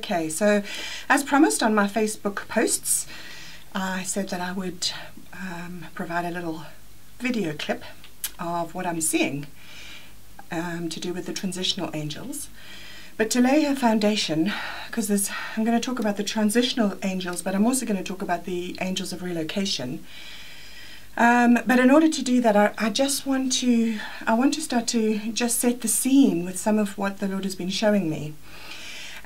Okay, so as promised on my Facebook posts, I said that I would provide a little video clip of what I'm seeing to do with the transitional angels. But to lay a foundation, because I'm going to talk about the transitional angels, but I'm also going to talk about the angels of relocation. But in order to do that, I want to start to just set the scene with some of what the Lord has been showing me.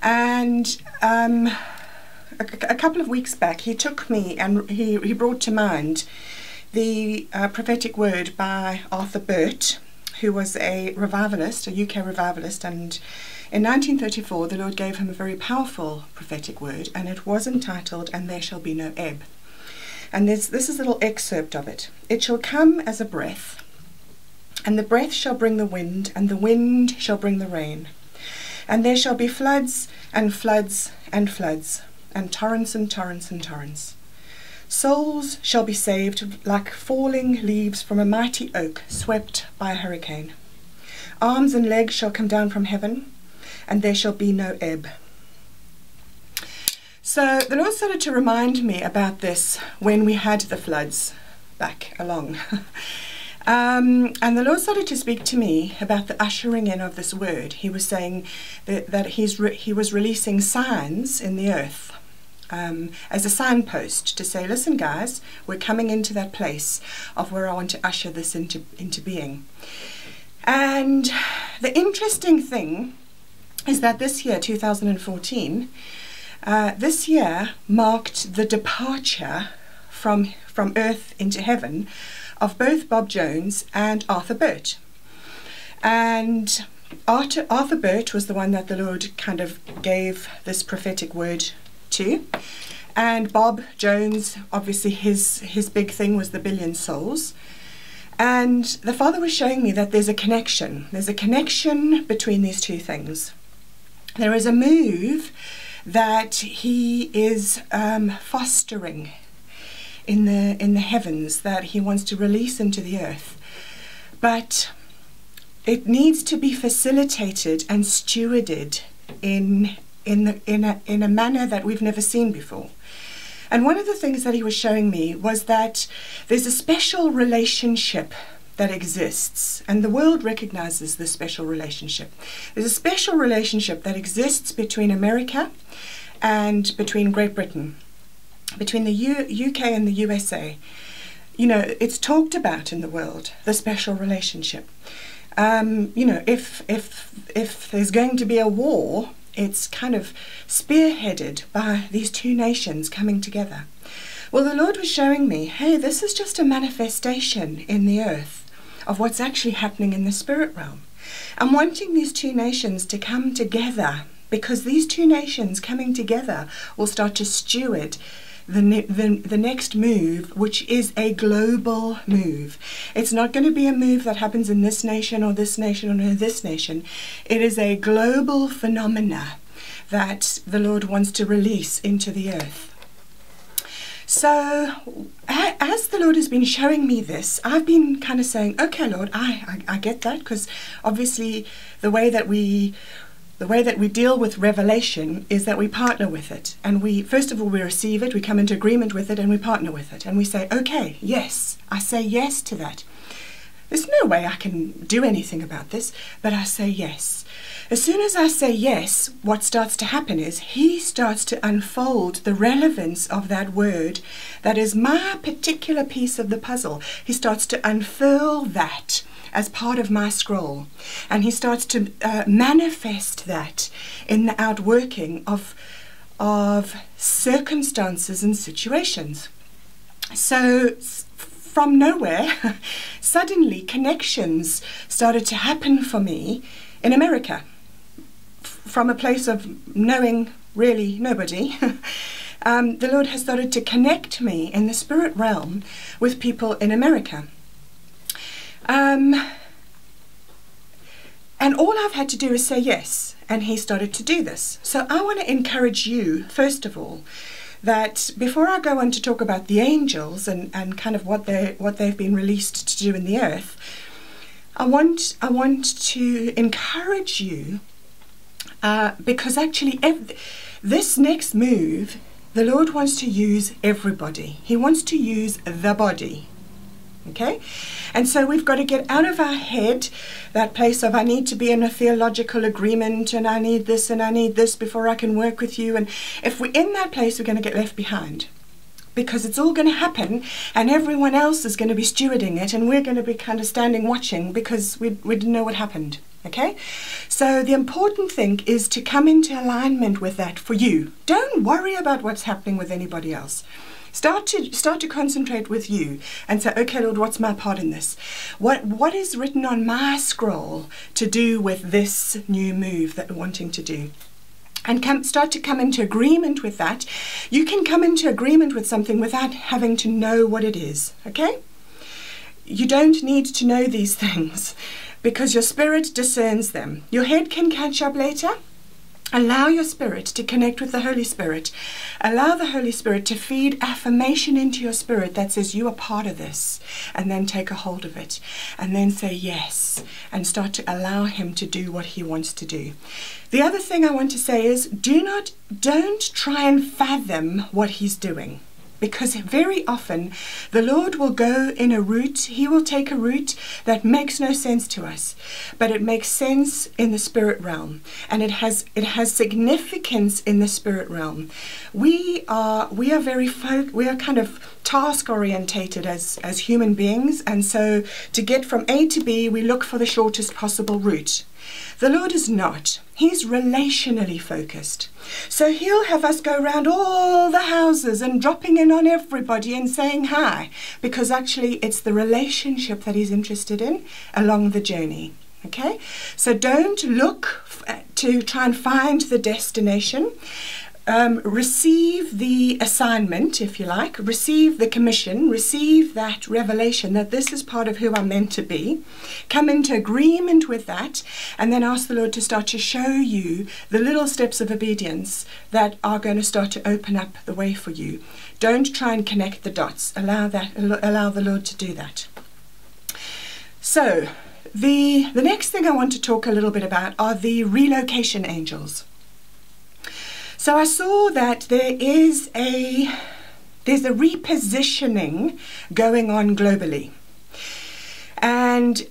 And a couple of weeks back, he took me and he brought to mind the prophetic word by Arthur Burt, who was a revivalist, a UK revivalist, and in 1934 the Lord gave him a very powerful prophetic word, and it was entitled, "And there shall be no ebb." And this is a little excerpt of it. "It shall come as a breath, and the breath shall bring the wind, and the wind shall bring the rain. And there shall be floods and floods and floods, and torrents and torrents and torrents. Souls shall be saved like falling leaves from a mighty oak swept by a hurricane. Arms and legs shall come down from heaven, and there shall be no ebb." So the Lord started to remind me about this when we had the floods back along. And the Lord started to speak to me about the ushering in of this word. He was saying that he was releasing signs in the earth as a signpost to say, listen guys, we're coming into that place of where I want to usher this into being. And the interesting thing is that this year, 2014, this year marked the departure from earth into heaven of both Bob Jones and Arthur Burt. And Arthur Burt was the one that the Lord kind of gave this prophetic word to. And Bob Jones, obviously his big thing was the billion souls. And the Father was showing me that there's a connection. There's a connection between these two things. There is a move that he is fostering in the heavens, that he wants to release into the earth, but it needs to be facilitated and stewarded in a manner that we've never seen before. And one of the things that he was showing me was that there's a special relationship that exists, and the world recognizes this special relationship. There's a special relationship that exists between America and between Great Britain, between the UK and the USA. You know, it's talked about in the world, the special relationship. You know, if there's going to be a war, it's kind of spearheaded by these two nations coming together. Well, the Lord was showing me, hey, this is just a manifestation in the earth of what's actually happening in the spirit realm. I'm wanting these two nations to come together, because these two nations coming together will start to steward the next move, which is a global move. It's not going to be a move that happens in this nation or this nation or this nation. It is a global phenomena that the Lord wants to release into the earth. So as the Lord has been showing me this, I've been kind of saying, okay, Lord, I get that, because obviously the way that we deal with revelation is that we partner with it. And first of all, we receive it, we come into agreement with it, and we partner with it. And we say, okay, yes, I say yes to that. There's no way I can do anything about this, but I say yes. As soon as I say yes, what starts to happen is he starts to unfold the relevance of that word that is my particular piece of the puzzle. He starts to unfurl that as part of my scroll, and he starts to manifest that in the outworking of circumstances and situations. So from nowhere, suddenly connections started to happen for me in America, from a place of knowing really nobody. The Lord has started to connect me in the spirit realm with people in America. And all I've had to do is say yes, and he started to do this. So I want to encourage you, first of all, that before I go on to talk about the angels and kind of what they've been released to do in the earth, I want to encourage you, because actually this next move, the Lord wants to use everybody. He wants to use the body. Okay? And so we've got to get out of our head that place of I need to be in a theological agreement and I need this and I need this before I can work with you. And if we're in that place, we're going to get left behind, because it's all going to happen and everyone else is going to be stewarding it and we're going to be kind of standing watching because we didn't know what happened. Okay? So the important thing is to come into alignment with that for you. Don't worry about what's happening with anybody else. Start to concentrate with you and say, okay, Lord, what's my part in this? What is written on my scroll to do with this new move that we're wanting to do? And start to come into agreement with that. You can come into agreement with something without having to know what it is, okay? You don't need to know these things because your spirit discerns them. Your head can catch up later. Allow your spirit to connect with the Holy Spirit. Allow the Holy Spirit to feed affirmation into your spirit that says you are part of this, and then take a hold of it and then say yes and start to allow him to do what he wants to do. The other thing I want to say is don't try and fathom what he's doing. Because very often the Lord will go in a route, he will take a route that makes no sense to us, but it makes sense in the spirit realm, and it has significance in the spirit realm. We are kind of task orientated as human beings, and so to get from A to B we look for the shortest possible route. The Lord is not. He's relationally focused. So he'll have us go around all the houses and dropping in on everybody and saying hi, because actually it's the relationship that he's interested in along the journey. Okay? So don't look to try and find the destination. Receive the assignment, if you like, receive the commission, receive that revelation that this is part of who I'm meant to be, come into agreement with that, and then ask the Lord to start to show you the little steps of obedience that are going to start to open up the way for you. Don't try and connect the dots. Allow the Lord to do that. So, the next thing I want to talk a little bit about are the relocation angels. So I saw that there's a repositioning going on globally. And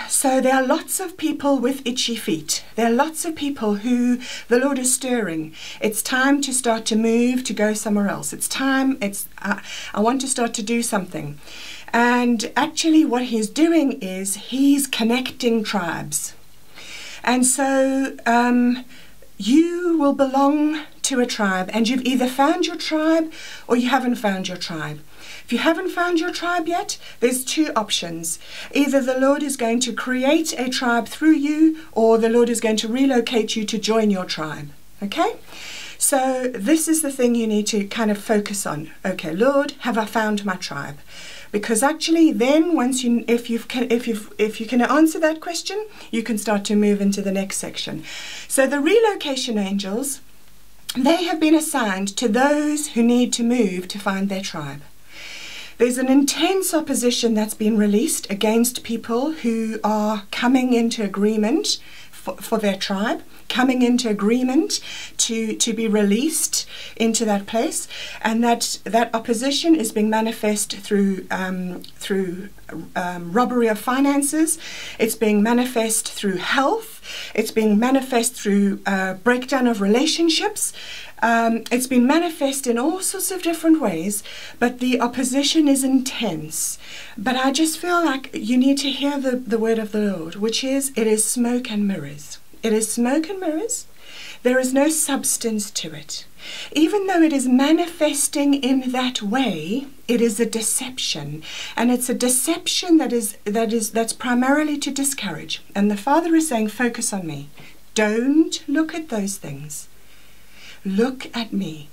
so there are lots of people with itchy feet. There are lots of people who the Lord is stirring. It's time to start to move, to go somewhere else. It's time, I want to start to do something. And actually what he's doing is he's connecting tribes. And so you will belong to a tribe, and you've either found your tribe or you haven't found your tribe. If you haven't found your tribe yet, there's two options. Either the Lord is going to create a tribe through you, or the Lord is going to relocate you to join your tribe. Okay? So this is the thing you need to kind of focus on. Okay, Lord, have I found my tribe? Because actually then if you can answer that question, you can start to move into the next section. So the relocation angels, they have been assigned to those who need to move to find their tribe. There's an intense opposition that's been released against people who are coming into agreement for their tribe, coming into agreement to be released into that place, and that opposition is being manifest through robbery of finances. It's being manifest through health. It's being manifest through breakdown of relationships. It's been manifest in all sorts of different ways, but the opposition is intense. But I just feel like you need to hear the word of the Lord, which is, it is smoke and mirrors. It is smoke and mirrors. There is no substance to it. Even though it is manifesting in that way, it is a deception, and it's a deception that's primarily to discourage. And the Father is saying, focus on me. Don't look at those things. Look at me.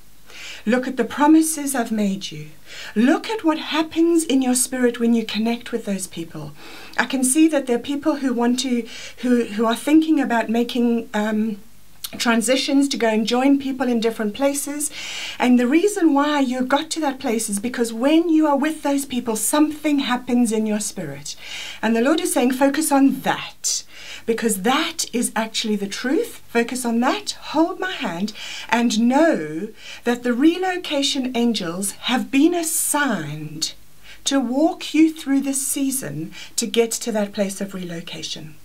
Look at the promises I've made you. Look at what happens in your spirit when you connect with those people. I can see that there are people who are thinking about making transitions to go and join people in different places, and the reason why you got to that place is because when you are with those people, something happens in your spirit, and the Lord is saying focus on that. because that is actually the truth. Focus on that, hold my hand, and know that the relocation angels have been assigned to walk you through this season to get to that place of relocation.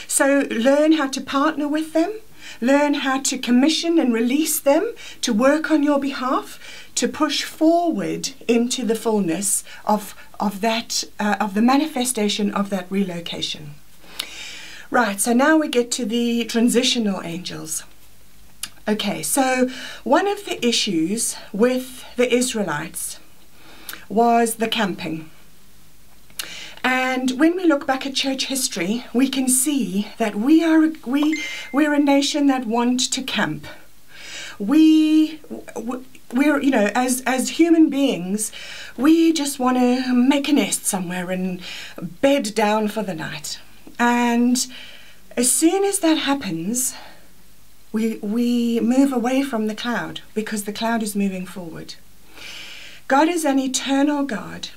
So learn how to partner with them, learn how to commission and release them to work on your behalf, to push forward into the fullness of the manifestation of that relocation. Right, so now we get to the transitional angels. Okay, so one of the issues with the Israelites was the camping. And when we look back at church history, we can see that we're a nation that want to camp. We're, you know, as human beings, we just want to make a nest somewhere and bed down for the night. And as soon as that happens, we move away from the cloud, because the cloud is moving forward. God is an eternal God,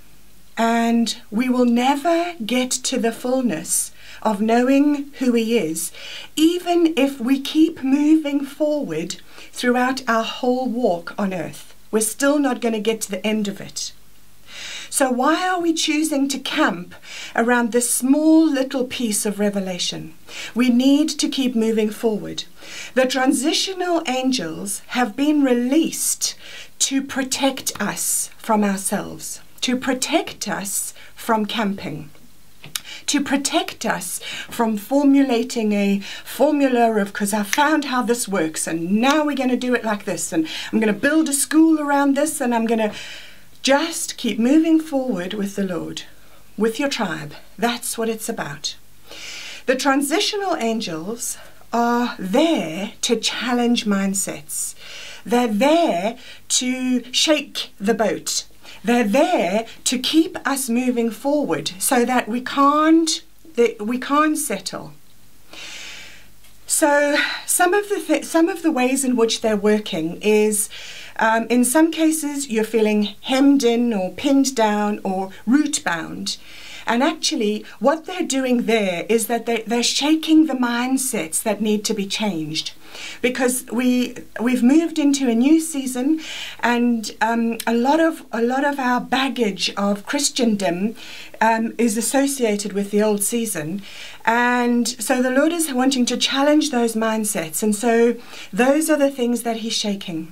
and we will never get to the fullness of knowing who He is, even if we keep moving forward throughout our whole walk on earth. We're still not going to get to the end of it. So why are we choosing to camp around this small little piece of revelation? We need to keep moving forward. The transitional angels have been released to protect us from ourselves, to protect us from camping, to protect us from formulating a formula of, because I found how this works and now we're going to do it like this, and I'm going to build a school around this, and I'm going to just keep moving forward with the Lord, with your tribe. That's what it's about. The transitional angels are there to challenge mindsets. They're there to shake the boat. They're there to keep us moving forward so that we can't settle. So some of the ways in which they're working is, in some cases you're feeling hemmed in or pinned down or root bound. And actually what they're doing there is that they're shaking the mindsets that need to be changed. Because we've moved into a new season, and a lot of our baggage of Christendom is associated with the old season, and so the Lord is wanting to challenge those mindsets, and so those are the things that He's shaking.